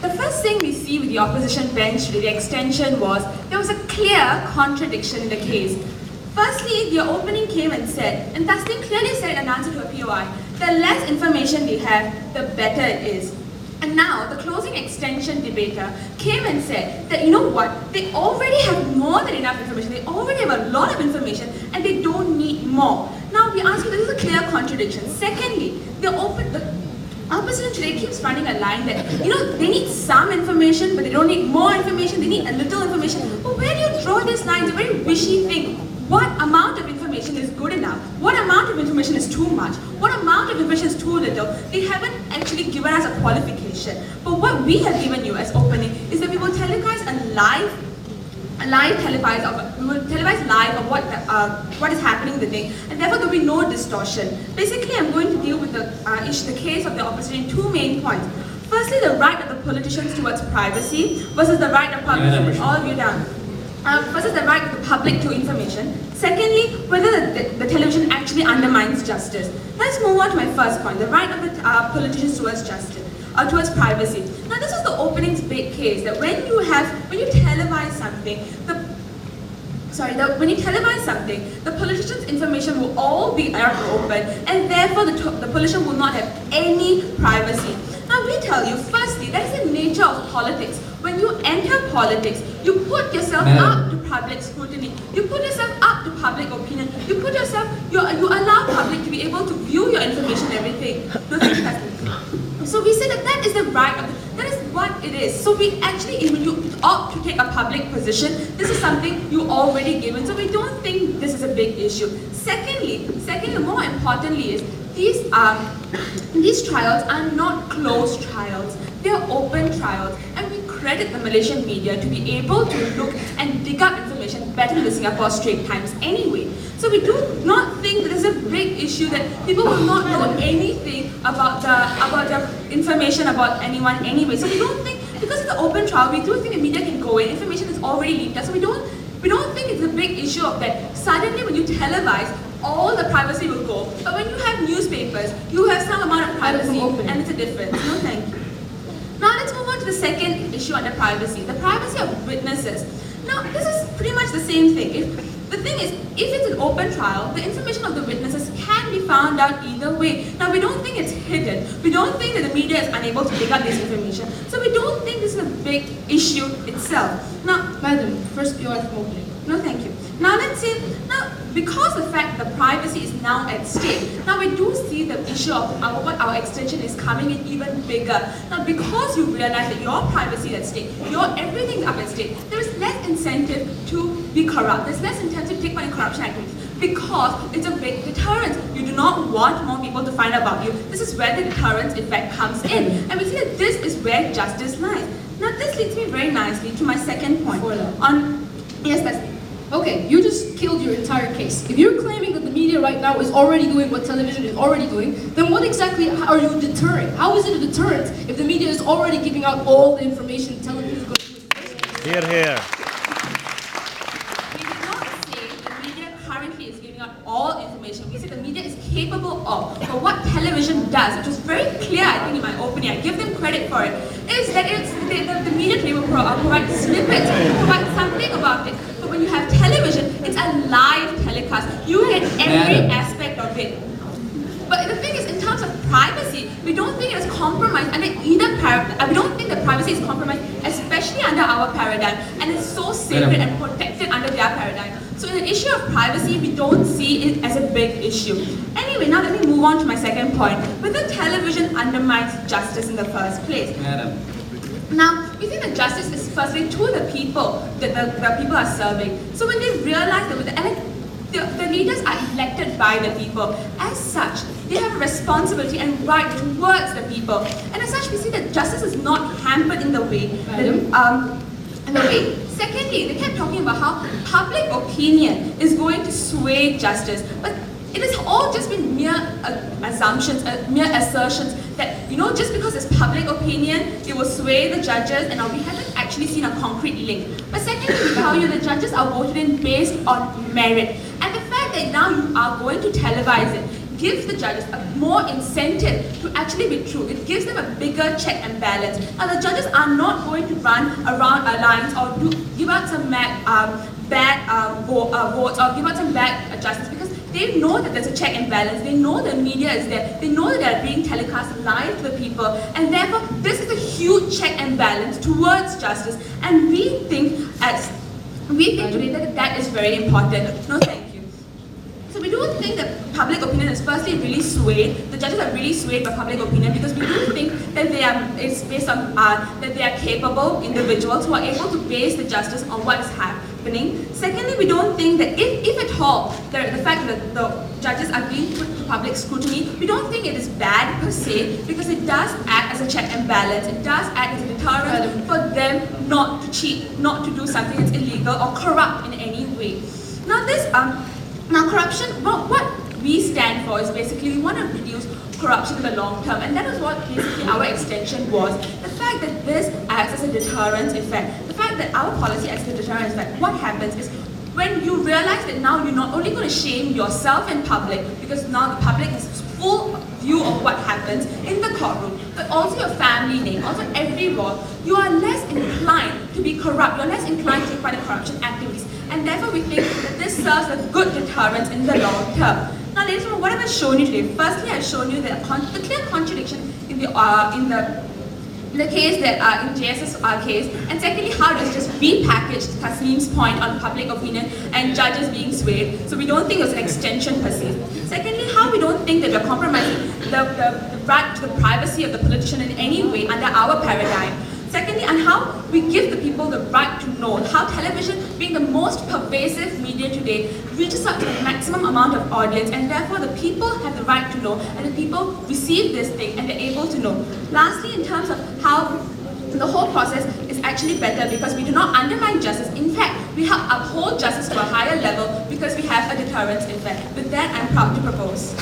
The first thing we see with the opposition bench, the extension, was there was a clear contradiction in the case. Firstly, their opening came and said, and Tasneem clearly said in answer to a POI, the less information they have, the better it is. And now, the closing extension debater came and said that, you know what, they already have more than enough information, they already have a lot of information, and they don't need more. Now, we ask you, this is a clear contradiction. Secondly, the opposition today keeps running a line that, you know, they need some information, but they don't need more information, they need a little information. But where do you draw this line? It's a very wishy thing. What amount of information is good enough? What amount of information is too much? What amount of information is too little? They haven't actually given us a qualification. But what we have given you as opening is that we will televise we will televise live of what is happening in the day, and therefore there will be no distortion. Basically, I'm going to deal with the case of the opposition in two main points. Firstly, the right of the politicians towards privacy versus the right of public. All of you down. Versus the right of the public to information. Secondly, whether the television actually undermines justice. Let's move on to my first point, the right of the politicians towards justice, towards privacy. Now, this is the opening's big case that when you televise something, the politician's information will all be out open, and therefore the politician will not have any privacy. Now, we tell you, firstly, that is the nature of politics. When you enter politics, you put yourself up to public scrutiny. You put yourself up to public opinion. You allow public to be able to view your information and everything. So we say that is the right that is what it is. So we actually, when you opt to take a public position, this is something you already given. So we don't think this is a big issue. Secondly, more importantly is these trials are not closed trials. They are open trials, and we credit the Malaysian media to be able to look and dig up information better than the Singapore Straits Times anyway. So we do not think that there's a big issue that people will not know anything about the information about anyone anyway. So we don't think, because it's an open trial, we do think the media can go in, information is already leaked out. So we don't think it's a big issue of that. Suddenly when you televise, all the privacy will go. But when you have newspapers, you have some amount of privacy, and it's a difference. No, thank you. Now let's move on to the second issue under privacy, the privacy of witnesses. Now this is pretty much the same thing. The thing is, if it's an open trial, the information of the witnesses can be found out either way. Now we don't think it's hidden. We don't think that the media is unable to dig up this information. So we don't think this is a big issue itself. Now, Madam, first you are opening. No, thank you. Now let's see, because the fact that privacy is now at stake, now we do see the issue of what our extension is coming in even bigger. Now because you realize that your privacy is at stake, everything is up at stake, there is less incentive to be corrupt. There's less incentive to take part in corruption activities because it's a big deterrent. You do not want more people to find out about you. This is where the deterrence effect comes in. And we see that this is where justice lies. Now this leads me very nicely to my second point. Yes, that's it. Okay, you just killed your entire case. If you're claiming that the media right now is already doing what television is already doing, then what exactly are you deterring? How is it a deterrent if the media is already giving out all the information television is going to do? Hear, hear. We did not say the media currently is giving out all information. We say the media is capable of. But what television does, which was very clear, I think, in my opening, I give them credit for it, is that the media today will provide snippets, provide something about it. When you have television, it's a live telecast. You get every aspect of it. But the thing is, in terms of privacy, we don't think it is compromised under either paradigm. We don't think that privacy is compromised, especially under our paradigm, and it's so sacred and protected under their paradigm. So in the issue of privacy, we don't see it as a big issue. Anyway, now let me move on to my second point. Whether television undermines justice in the first place. Madam. Now, we think that justice is firstly to the people that the people are serving. So when they realize that the leaders are elected by the people, as such, they have a responsibility and right towards the people. And as such, we see that justice is not hampered in the way. Secondly, they kept talking about how public opinion is going to sway justice. But it has all just been mere assumptions, mere assertions that, just because it's public opinion, it will sway the judges, and we haven't actually seen a concrete link. But secondly, we tell you the judges are voted in based on merit. And the fact that now you are going to televise it gives the judges a more incentive to actually be true. It gives them a bigger check and balance. Now the judges are not going to run around lines or give out some bad votes or give out some bad adjustments, because they know that there's a check and balance. They know the media is there. They know that they're being telecast live to the people, and therefore this is a huge check and balance towards justice. And we think today that that is very important. No, thank you. So we do think that public opinion is firstly really swayed. The judges are really swayed by public opinion because we do think that it's based on that they are capable individuals who are able to base the justice on what is happening. Secondly, we don't think that if at all the fact that the judges are being put to public scrutiny, we don't think it is bad per se, because it does act as a check and balance. It does act as a deterrent for them not to cheat, not to do something that's illegal or corrupt in any way. Now corruption, what we stand for is basically we want to reduce corruption in the long term, and that is what basically our extension was. The fact that this acts as a deterrent effect, the fact that our policy acts as a deterrent effect, what happens is when you realize that now you're not only going to shame yourself in public, because now the public has full view of what happens in the courtroom, but also your family name, also everyone, you are less inclined to be corrupt, you're less inclined to take part in corruption activities. And therefore we think that this serves a good deterrent in the long term. Now ladies and gentlemen, what have I shown you today? Firstly, I've shown you the clear contradiction in the case that in JS's case, and secondly, how does just repackage Tasneem's point on public opinion and judges being swayed. So we don't think it was an extension per se. Secondly, how we don't think that we're compromising the right to the privacy of the politician in any way under our paradigm. Secondly, and how we give the people the right to know, how television, being the most pervasive media today, reaches out to the maximum amount of audience, and therefore the people have the right to know, and the people receive this thing and they're able to know. Lastly, in terms of how the whole process is actually better because we do not undermine justice. In fact, we help uphold justice to a higher level because we have a deterrence effect. With that, I'm proud to propose.